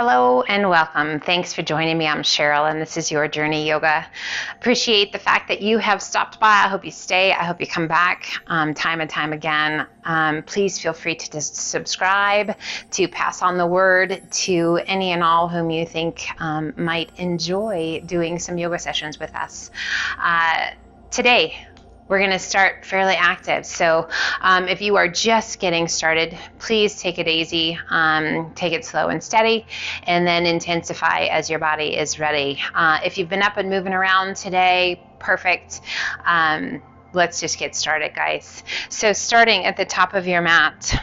Hello and welcome. Thanks for joining me. I'm Cheryl and this is Your Journey Yoga. Appreciate the fact that you have stopped by. I hope you stay. I hope you come back time and time again. Please feel free to just subscribe, to pass on the word to any and all whom you think might enjoy doing some yoga sessions with us. Today, we're going to start fairly active. So if you are just getting started, please take it easy, take it slow and steady, and then intensify as your body is ready. If you've been up and moving around today, perfect. Let's just get started, guys. So starting at the top of your mat,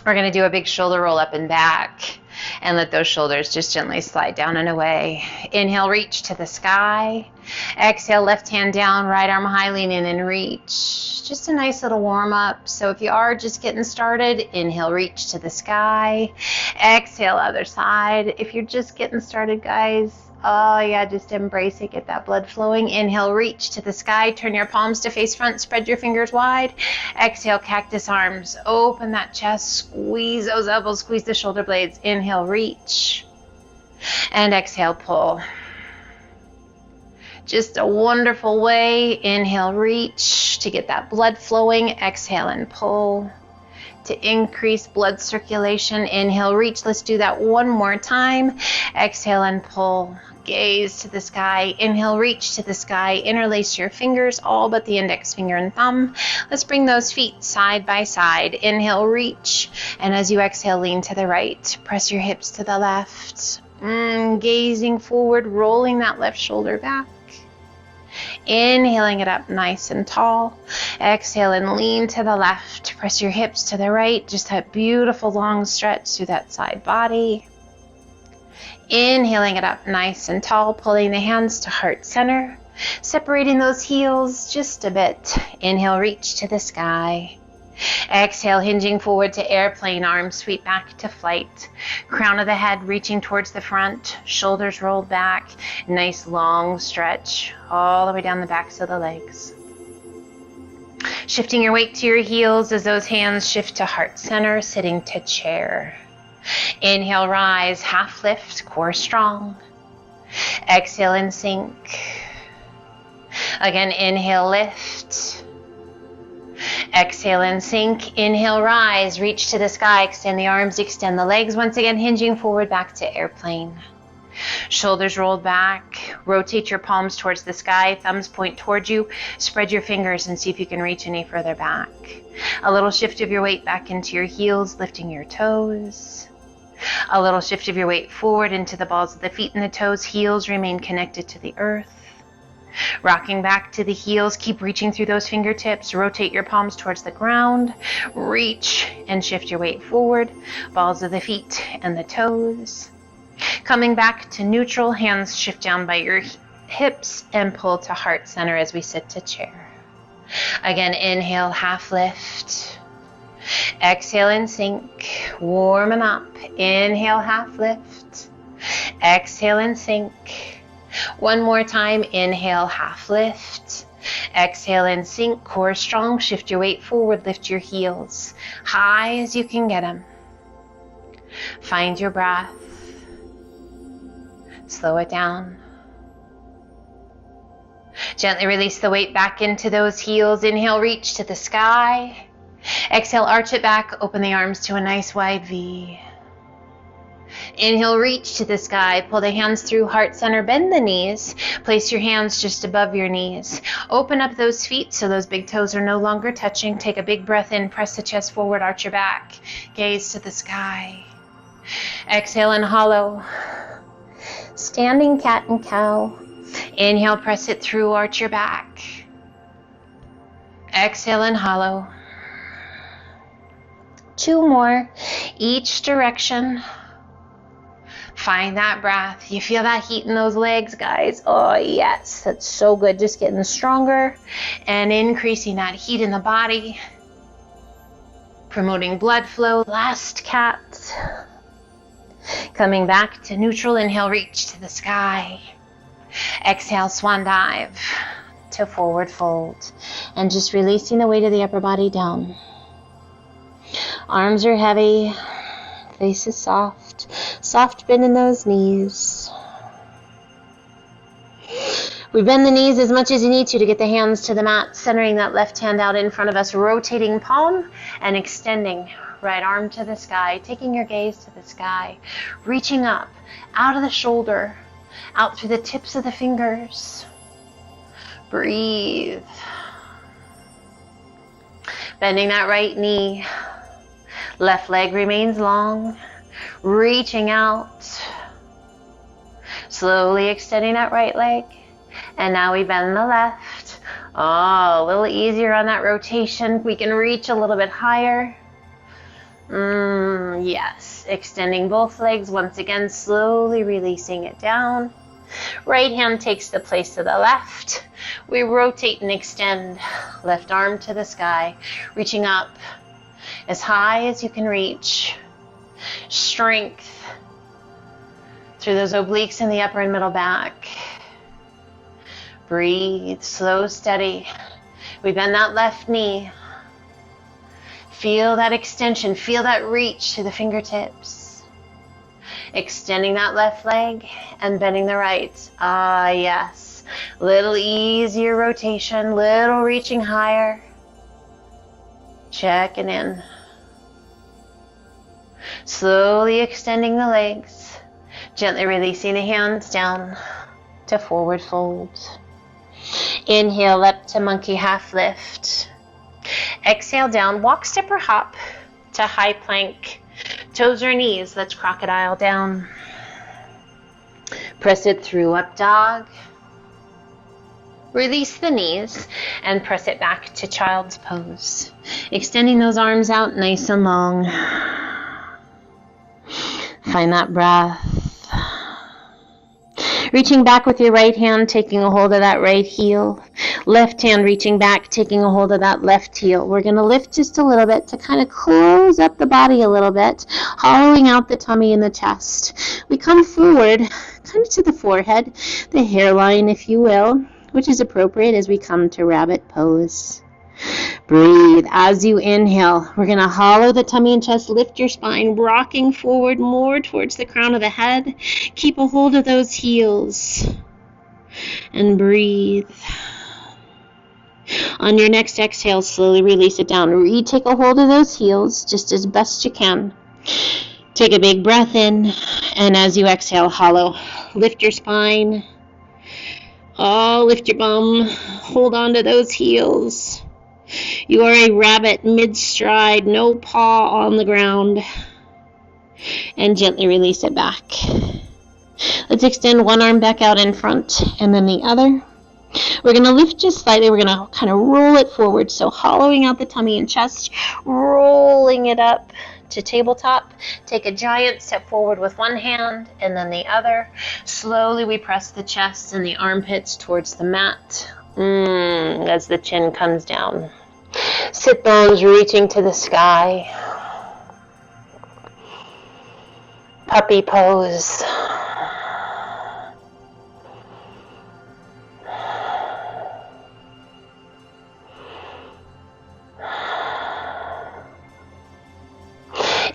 we're going to do a big shoulder roll up and back and let those shoulders just gently slide down and away. Inhale, reach to the sky. Exhale, left hand down, right arm high, lean in and reach. Just a nice little warm up. So if you are just getting started, inhale, reach to the sky. Exhale, other side. If you're just getting started, guys, oh yeah, just embrace it, get that blood flowing. Inhale, reach to the sky, turn your palms to face front, spread your fingers wide. Exhale, cactus arms, open that chest, squeeze those elbows, squeeze the shoulder blades. Inhale, reach, and exhale, pull. Just a wonderful way. Inhale, reach to get that blood flowing. Exhale and pull to increase blood circulation. Inhale, reach. Let's do that one more time. Exhale and pull. Gaze to the sky. Inhale, reach to the sky. Interlace your fingers, all but the index finger and thumb. Let's bring those feet side by side. Inhale, reach. And as you exhale, lean to the right. Press your hips to the left. Gazing forward, rolling that left shoulder back. Inhaling it up nice and tall. Exhale and lean to the left. Press your hips to the right. Just that beautiful long stretch through that side body. Inhaling it up nice and tall, pulling the hands to heart center, separating those heels just a bit. Inhale, reach to the sky. Exhale, hinging forward to airplane, arms sweep back to flight. Crown of the head reaching towards the front, shoulders rolled back. Nice long stretch all the way down the backs of the legs. Shifting your weight to your heels as those hands shift to heart center, sitting to chair. Inhale, rise, half lift, core strong. Exhale and sink. Again, inhale, lift. Exhale and sink. Inhale, rise, reach to the sky, extend the arms, extend the legs. Once again, hinging forward back to airplane. Shoulders rolled back. Rotate your palms towards the sky, thumbs point towards you. Spread your fingers and see if you can reach any further back. A little shift of your weight back into your heels, lifting your toes. A little shift of your weight forward into the balls of the feet and the toes. Heels remain connected to the earth. Rocking back to the heels, keep reaching through those fingertips. Rotate your palms towards the ground. Reach and shift your weight forward. Balls of the feet and the toes. Coming back to neutral, hands shift down by your hips and pull to heart center as we sit to chair. Again, inhale, half lift. Exhale and sink, warming up. Inhale, half lift. Exhale and sink. One more time, inhale, half lift. Exhale and sink, core strong. Shift your weight forward, lift your heels high as you can get them. Find your breath. Slow it down. Gently release the weight back into those heels. Inhale, reach to the sky. Exhale, arch it back, open the arms to a nice wide V. Inhale, reach to the sky, pull the hands through heart center, bend the knees, place your hands just above your knees. Open up those feet so those big toes are no longer touching. Take a big breath in, press the chest forward, arch your back, gaze to the sky. Exhale and hollow. Standing cat and cow. Inhale, press it through, arch your back. Exhale and hollow. 2 more, each direction. Find that breath. You feel that heat in those legs, guys? Oh, yes, that's so good. Just getting stronger and increasing that heat in the body. Promoting blood flow. Last cat. Coming back to neutral. Inhale, reach to the sky. Exhale, swan dive to forward fold. And just releasing the weight of the upper body down. Arms are heavy. Face is soft. Soft bend in those knees. We bend the knees as much as you need to get the hands to the mat, centering that left hand out in front of us, rotating palm and extending right arm to the sky, taking your gaze to the sky, reaching up, out of the shoulder, out through the tips of the fingers. Breathe. Bending that right knee. Left leg remains long, reaching out. Slowly extending that right leg. And now we bend the left. Oh, a little easier on that rotation. We can reach a little bit higher. Yes, extending both legs once again, slowly releasing it down. Right hand takes the place of the left. We rotate and extend. Left arm to the sky, reaching up as high as you can reach. Strength through those obliques in the upper and middle back. Breathe, slow, steady. We bend that left knee. Feel that extension, feel that reach to the fingertips. Extending that left leg and bending the right. Ah, yes. Little easier rotation, little reaching higher. Checking in. Slowly extending the legs. Gently releasing the hands down to forward fold. Inhale up to monkey half lift. Exhale down, walk, step, or hop to high plank. Toes or knees, let's crocodile down. Press it through, up dog. Release the knees and press it back to child's pose. Extending those arms out nice and long. Find that breath. Reaching back with your right hand, taking a hold of that right heel. Left hand reaching back, taking a hold of that left heel. We're going to lift just a little bit to kind of close up the body a little bit, hollowing out the tummy and the chest. We come forward, kind of to the forehead, the hairline, if you will, which is appropriate as we come to rabbit pose. Breathe. As you inhale, we're going to hollow the tummy and chest, lift your spine, rocking forward more towards the crown of the head. Keep a hold of those heels and breathe. On your next exhale, slowly release it down. Retake a hold of those heels just as best you can. Take a big breath in, and as you exhale, hollow. Lift your spine. Oh, lift your bum. Hold on to those heels. You are a rabbit mid-stride, no paw on the ground. And gently release it back. Let's extend one arm back out in front and then the other. We're going to lift just slightly. We're going to kind of roll it forward. So hollowing out the tummy and chest, rolling it up to tabletop. Take a giant step forward with one hand and then the other. Slowly we press the chest and the armpits towards the mat as the chin comes down. Sit bones reaching to the sky. Puppy pose.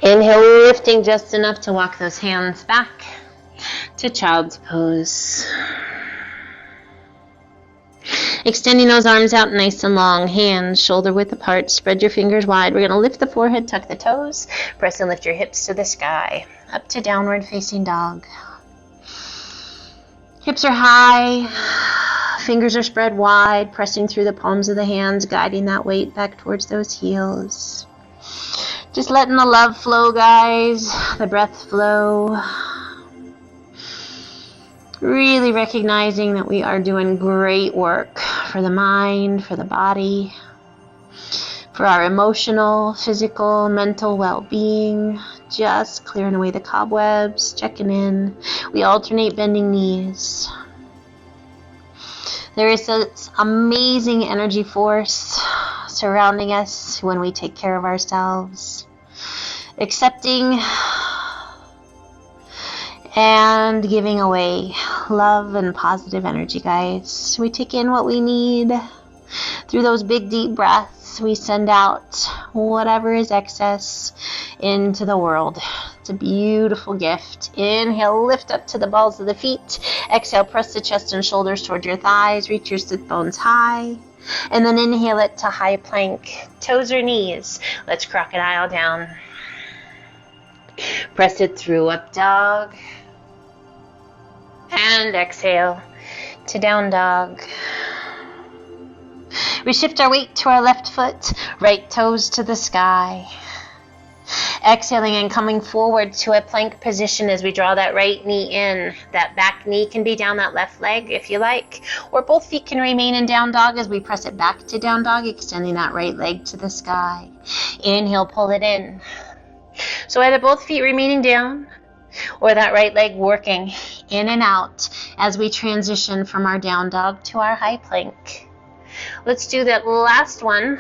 Inhale, lifting just enough to walk those hands back to child's pose. Extending those arms out nice and long, hands shoulder width apart, spread your fingers wide. We're going to lift the forehead, tuck the toes, press and lift your hips to the sky, up to downward facing dog. Hips are high, fingers are spread wide, pressing through the palms of the hands, guiding that weight back towards those heels. Just letting the love flow, guys, the breath flow. Really recognizing that we are doing great work for the mind, for the body, for our emotional, physical, mental well-being. Just clearing away the cobwebs, checking in. We alternate bending knees. There is this amazing energy force surrounding us when we take care of ourselves. Accepting and giving away love and positive energy, guys. We take in what we need. Through those big deep breaths, we send out whatever is excess into the world It's a beautiful gift. Inhale, lift up to the balls of the feet. Exhale, press the chest and shoulders toward your thighs. Reach your sit bones high. And then inhale it to high plank. Toes or knees. Let's crocodile down. Press it through, up dog. And exhale to down dog. We shift our weight to our left foot, right toes to the sky. Exhaling and coming forward to a plank position as we draw that right knee in. That back knee can be down that left leg if you like, or both feet can remain in down dog as we press it back to down dog, extending that right leg to the sky. Inhale, pull it in. So either both feet remaining down, or that right leg working in and out as we transition from our down dog to our high plank. Let's do that last one.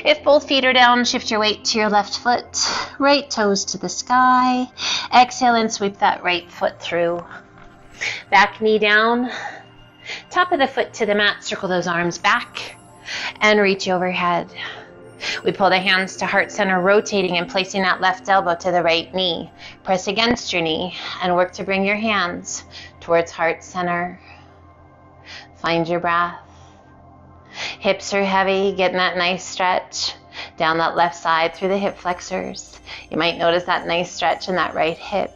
If both feet are down, shift your weight to your left foot, right toes to the sky. Exhale and sweep that right foot through. Back knee down, top of the foot to the mat, circle those arms back, and reach overhead. We pull the hands to heart center, rotating and placing that left elbow to the right knee. Press against your knee and work to bring your hands towards heart center. Find your breath. Hips are heavy, getting that nice stretch down that left side through the hip flexors. You might notice that nice stretch in that right hip.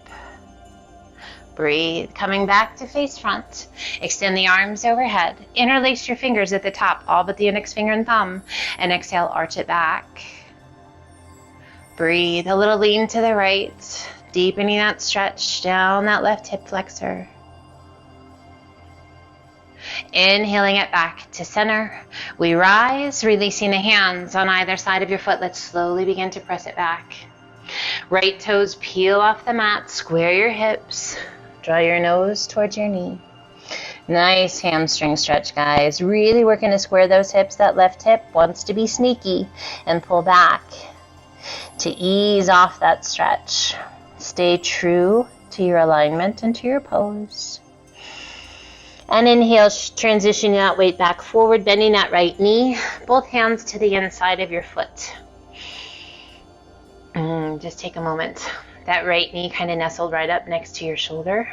Breathe, coming back to face front. Extend the arms overhead. Interlace your fingers at the top, all but the index finger and thumb. And exhale, arch it back. Breathe, a little lean to the right. Deepening that stretch down that left hip flexor. Inhaling it back to center. We rise, releasing the hands on either side of your foot. Let's slowly begin to press it back. Right toes peel off the mat. Square your hips. Draw your nose towards your knee. Nice hamstring stretch, guys. Really working to square those hips. That left hip wants to be sneaky and pull back to ease off that stretch. Stay true to your alignment and to your pose. And inhale, transitioning that weight back forward, bending that right knee, both hands to the inside of your foot. Just take a moment. That right knee kind of nestled right up next to your shoulder.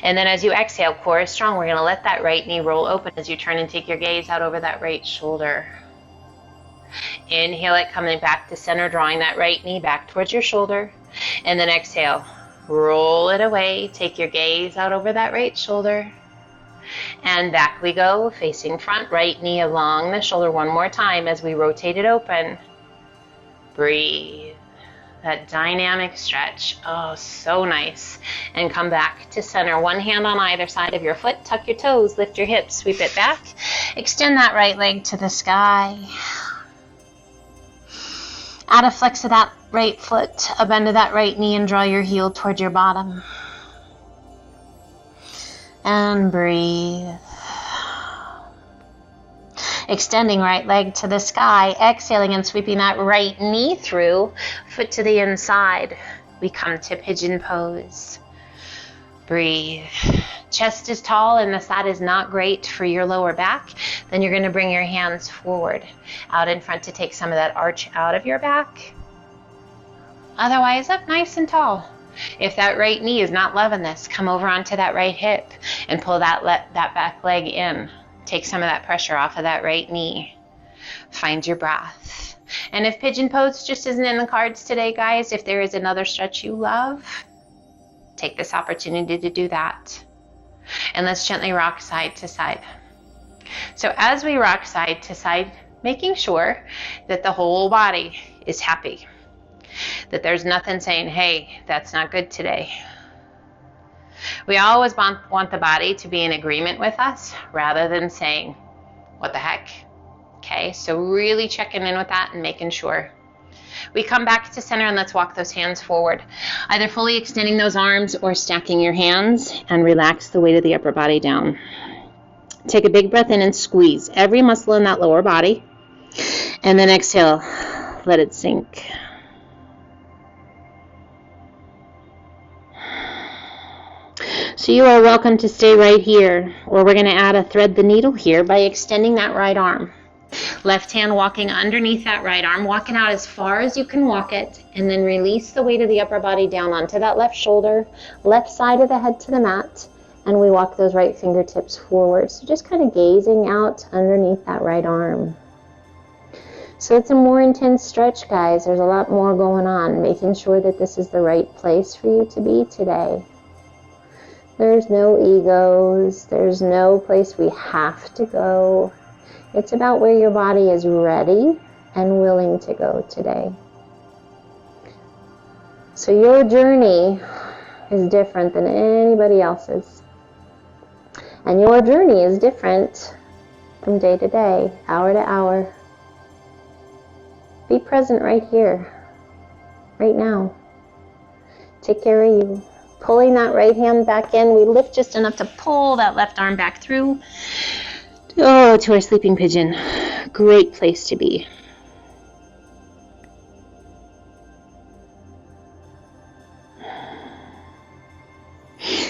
And then as you exhale, core is strong. We're going to let that right knee roll open as you turn and take your gaze out over that right shoulder. Inhale it, coming back to center, drawing that right knee back towards your shoulder. And then exhale, roll it away. Take your gaze out over that right shoulder. And back we go, facing front, right knee along the shoulder one more time as we rotate it open. Breathe. That dynamic stretch. Oh, so nice. And come back to center. One hand on either side of your foot. Tuck your toes, lift your hips, sweep it back. Extend that right leg to the sky. Add a flex of that right foot, a bend of that right knee, and draw your heel toward your bottom. And breathe. Extending right leg to the sky, exhaling and sweeping that right knee through, foot to the inside. We come to pigeon pose. Breathe. Chest is tall and if that is not great for your lower back, then you're going to bring your hands forward, out in front to take some of that arch out of your back. Otherwise, up nice and tall. If that right knee is not loving this, come over onto that right hip and pull that back leg in. Take some of that pressure off of that right knee. Find your breath. And if pigeon pose just isn't in the cards today, guys, if there is another stretch you love, take this opportunity to do that. And let's gently rock side to side. So as we rock side to side, making sure that the whole body is happy. That there's nothing saying, hey, that's not good today. We always want the body to be in agreement with us rather than saying, what the heck? Okay, so really checking in with that and making sure. We come back to center and let's walk those hands forward. Either fully extending those arms or stacking your hands and relax the weight of the upper body down. Take a big breath in and squeeze every muscle in that lower body. And then exhale, let it sink. So you are welcome to stay right here, or we're going to add a thread the needle here by extending that right arm. Left hand walking underneath that right arm, walking out as far as you can walk it, and then release the weight of the upper body down onto that left shoulder, left side of the head to the mat, and we walk those right fingertips forward. So just kind of gazing out underneath that right arm. So it's a more intense stretch, guys. There's a lot more going on, making sure that this is the right place for you to be today. There's no egos. There's no place we have to go. It's about where your body is ready and willing to go today. So your journey is different than anybody else's. And your journey is different from day to day, hour to hour. Be present right here, right now. Take care of you. Pulling that right hand back in, we lift just enough to pull that left arm back through. Oh, to our sleeping pigeon. Great place to be.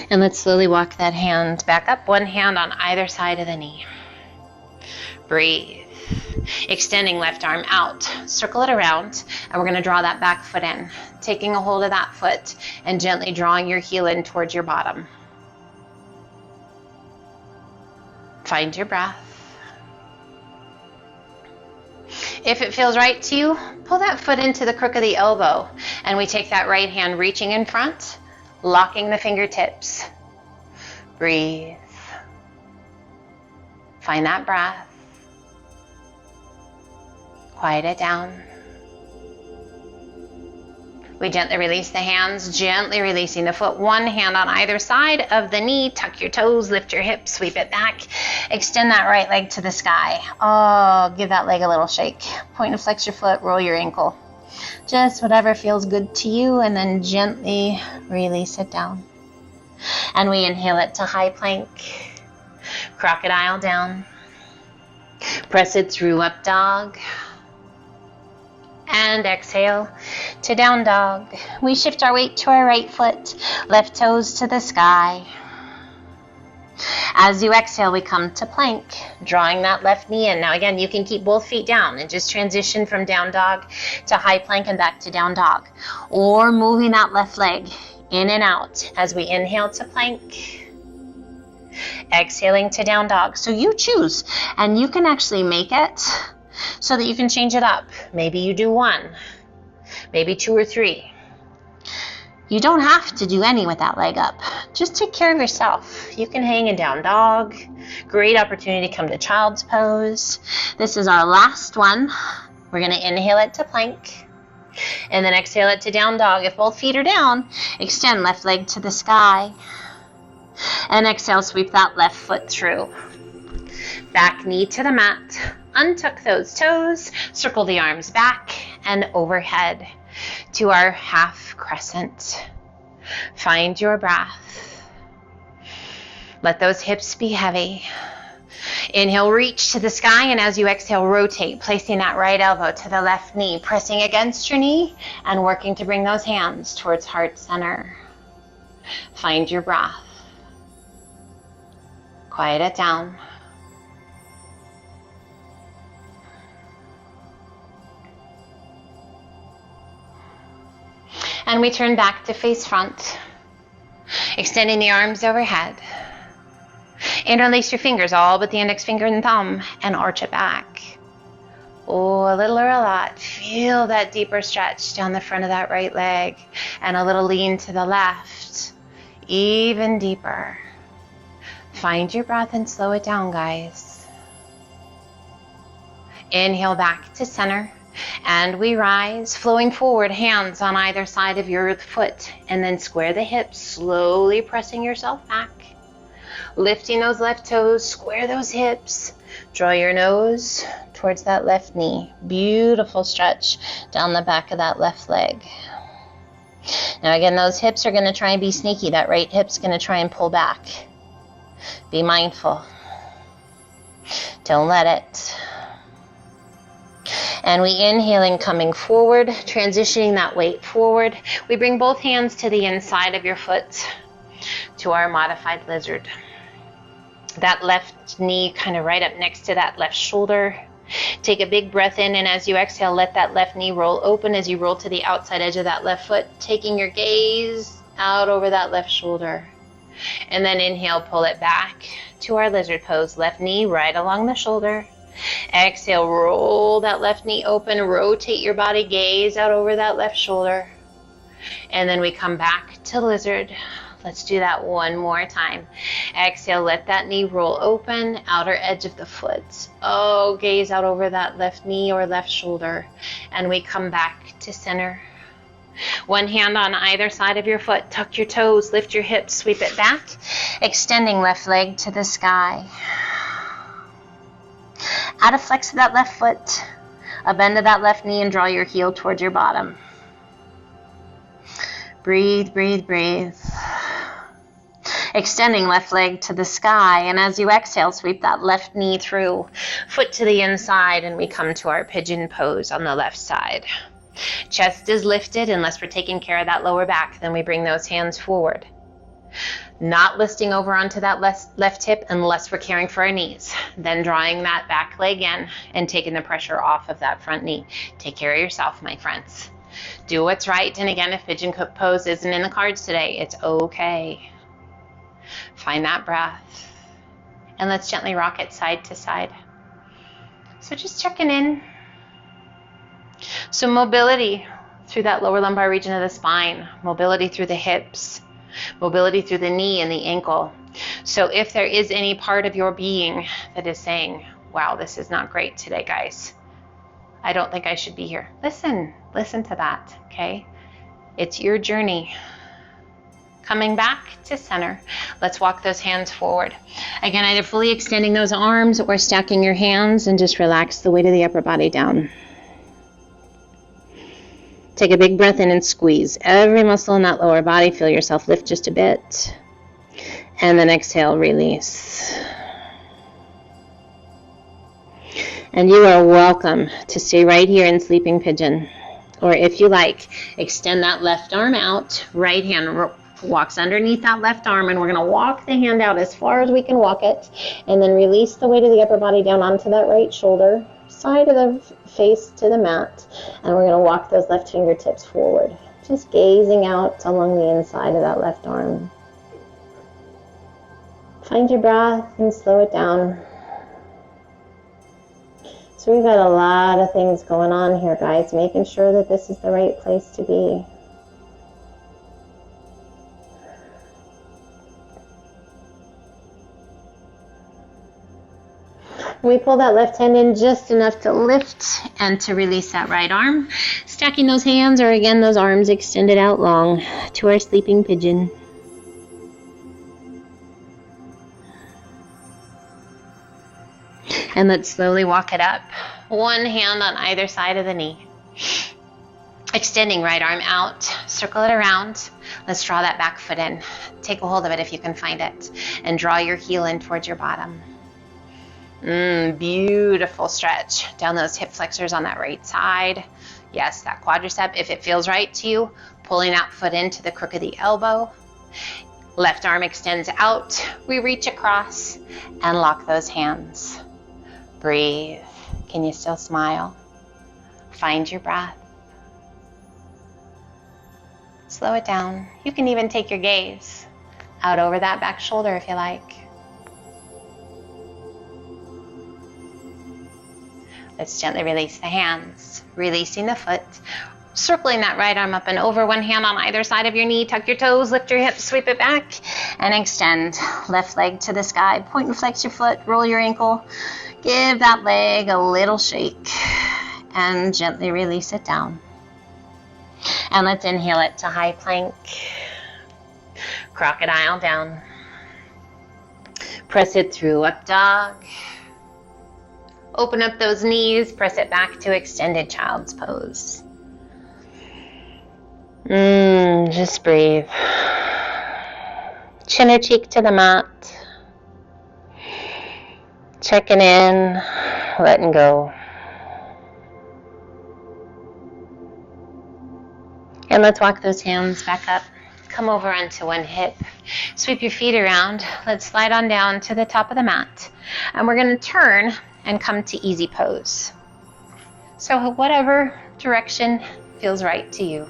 And let's slowly walk that hand back up, one hand on either side of the knee. Breathe. Extending left arm out, circle it around, and we're going to draw that back foot in, taking a hold of that foot and gently drawing your heel in towards your bottom. Find your breath. If it feels right to you, pull that foot into the crook of the elbow, and we take that right hand reaching in front, locking the fingertips. Breathe. Find that breath. Quiet it down. We gently release the hands, gently releasing the foot. One hand on either side of the knee. Tuck your toes, lift your hips, sweep it back. Extend that right leg to the sky. Oh, give that leg a little shake. Point and flex your foot, roll your ankle. Just whatever feels good to you, and then gently release it down. And we inhale it to high plank. Crocodile down. Press it through up dog. And exhale to down dog. We shift our weight to our right foot, left toes to the sky. As you exhale, we come to plank, drawing that left knee in. Now again, you can keep both feet down and just transition from down dog to high plank and back to down dog. Or moving that left leg in and out as we inhale to plank, exhaling to down dog. So you choose, and you can actually make it so that you can change it up. Maybe you do one, maybe two or three. You don't have to do any with that leg up. Just take care of yourself. You can hang in down dog. Great opportunity to come to child's pose. This is our last one. We're going to inhale it to plank and then exhale it to down dog. If both feet are down, extend left leg to the sky and exhale, sweep that left foot through. Back knee to the mat. Untuck those toes, circle the arms back and overhead to our half crescent. Find your breath. Let those hips be heavy. Inhale, reach to the sky, and as you exhale, rotate, placing that right elbow to the left knee, pressing against your knee and working to bring those hands towards heart center. Find your breath. Quiet it down. And we turn back to face front, extending the arms overhead. Interlace your fingers, all but the index finger and thumb, and arch it back. Oh, a little or a lot. Feel that deeper stretch down the front of that right leg, and a little lean to the left, even deeper. Find your breath and slow it down, guys. Inhale back to center. And we rise, flowing forward, hands on either side of your foot, and then square the hips, slowly pressing yourself back. Lifting those left toes, square those hips, draw your nose towards that left knee. Beautiful stretch down the back of that left leg. Now again, those hips are going to try and be sneaky. That right hip's going to try and pull back. Be mindful. Don't let it. And we inhaling, coming forward, transitioning that weight forward. We bring both hands to the inside of your foot to our modified lizard. That left knee kind of right up next to that left shoulder. Take a big breath in, and as you exhale, let that left knee roll open as you roll to the outside edge of that left foot, taking your gaze out over that left shoulder. And then inhale, pull it back to our lizard pose. Left knee right along the shoulder. Exhale, roll that left knee open, rotate your body, gaze out over that left shoulder. And then we come back to lizard. Let's do that one more time. Exhale, let that knee roll open, outer edge of the foot. Oh, gaze out over that left knee or left shoulder. And we come back to center. One hand on either side of your foot. Tuck your toes, lift your hips, sweep it back. Extending left leg to the sky. Add a flex of that left foot. A bend of that left knee and draw your heel towards your bottom. Breathe, breathe, breathe. Extending left leg to the sky, and as you exhale, sweep that left knee through, foot to the inside, and we come to our pigeon pose on the left side. Chest is lifted. Unless we're taking care of that lower back, then we bring those hands forward. Not listing over onto that left hip unless we're caring for our knees. Then drawing that back leg in and taking the pressure off of that front knee. Take care of yourself, my friends. Do what's right, and again, if pigeon pose isn't in the cards today, it's okay. Find that breath, and let's gently rock it side to side. So just checking in. So mobility through that lower lumbar region of the spine, mobility through the hips, mobility through the knee and the ankle. So if there is any part of your being that is saying, wow, this is not great today, guys. I don't think I should be here. Listen to that, okay? It's your journey. Coming back to center. Let's walk those hands forward. Again, either fully extending those arms or stacking your hands, and just relax the weight of the upper body down. Take a big breath in and squeeze every muscle in that lower body. Feel yourself lift just a bit. And then exhale, release. And you are welcome to stay right here in sleeping pigeon. Or if you like, extend that left arm out. Right hand walks underneath that left arm, and we're going to walk the hand out as far as we can walk it, and then release the weight of the upper body down onto that right shoulder, side of the face to the mat, and we're going to walk those left fingertips forward, just gazing out along the inside of that left arm. Find your breath and slow it down. So we've got a lot of things going on here, guys, making sure that this is the right place to be. We pull that left hand in just enough to lift and to release that right arm. Stacking those hands, or again, those arms extended out long to our sleeping pigeon. And let's slowly walk it up. One hand on either side of the knee. Extending right arm out, circle it around. Let's draw that back foot in. Take a hold of it if you can find it. And draw your heel in towards your bottom. Beautiful stretch down those hip flexors on that right side. Yes, that quadricep, if it feels right to you, pulling that foot into the crook of the elbow. Left arm extends out. We reach across and lock those hands. Breathe. Can you still smile? Find your breath. Slow it down. You can even take your gaze out over that back shoulder if you like. Let's gently release the hands, releasing the foot, circling that right arm up and over, one hand on either side of your knee. Tuck your toes, lift your hips, sweep it back, and extend. Left leg to the sky. Point and flex your foot, roll your ankle. Give that leg a little shake, and gently release it down. And let's inhale it to high plank. Crocodile down. Press it through, up dog. Open up those knees, press it back to extended child's pose. Just breathe. Chin or cheek to the mat. Checking in, letting go. And let's walk those hands back up. Come over onto one hip. Sweep your feet around. Let's slide on down to the top of the mat. And we're going to turn and come to easy pose. So whatever direction feels right to you.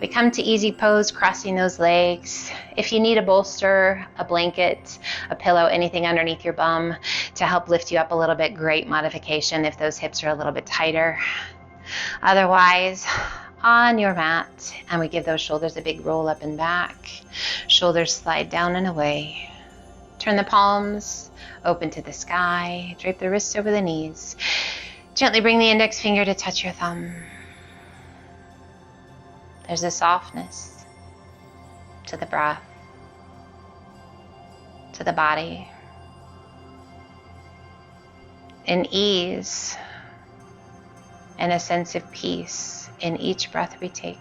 We come to easy pose, crossing those legs. If you need a bolster, a blanket, a pillow, anything underneath your bum to help lift you up a little bit, great modification if those hips are a little bit tighter. Otherwise, on your mat, and we give those shoulders a big roll up and back. Shoulders slide down and away. Turn the palms open to the sky. Drape the wrists over the knees. Gently bring the index finger to touch your thumb. There's a softness to the breath, to the body, an ease and a sense of peace in each breath we take.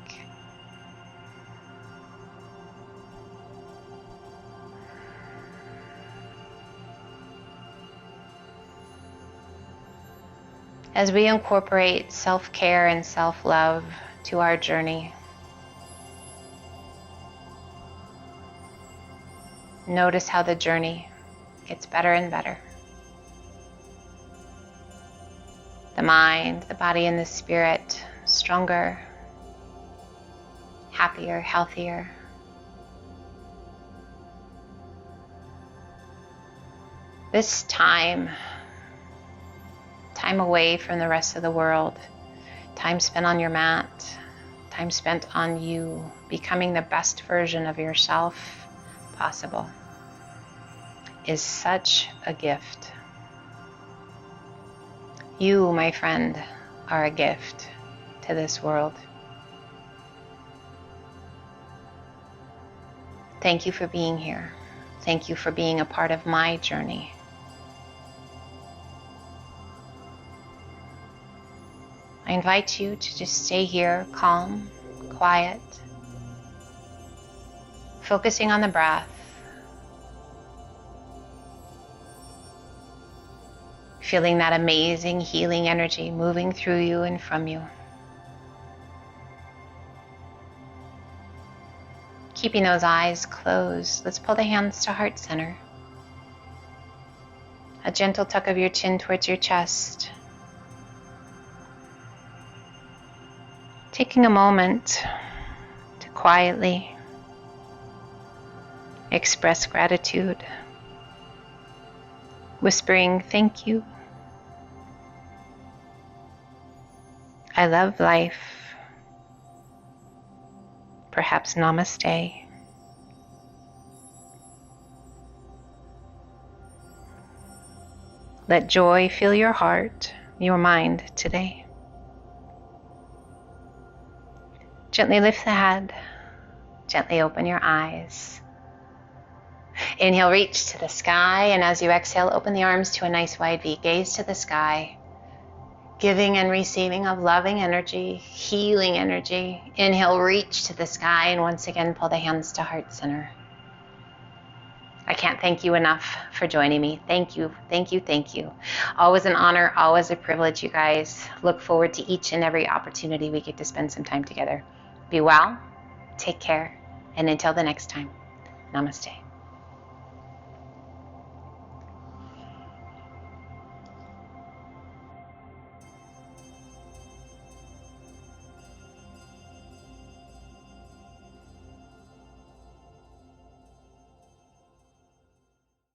As we incorporate self-care and self-love to our journey, notice how the journey gets better and better. The mind, the body, and the spirit stronger, happier, healthier. This time away from the rest of the world, time spent on your mat, time spent on you, becoming the best version of yourself possible, is such a gift. You, my friend, are a gift to this world. Thank you for being here. Thank you for being a part of my journey. I invite you to just stay here, calm, quiet, focusing on the breath, feeling that amazing healing energy moving through you and from you. Keeping those eyes closed, let's pull the hands to heart center. A gentle tuck of your chin towards your chest. Taking a moment to quietly express gratitude, whispering, thank you. I love life. Perhaps namaste. Let joy fill your heart, your mind today. Gently lift the head. Gently open your eyes. Inhale, reach to the sky, and as you exhale, open the arms to a nice wide V. Gaze to the sky, giving and receiving of loving energy, healing energy. Inhale, reach to the sky, and once again, pull the hands to heart center. I can't thank you enough for joining me. Thank you, thank you, thank you. Always an honor, always a privilege, you guys. Look forward to each and every opportunity we get to spend some time together. Be well, take care, and until the next time, namaste.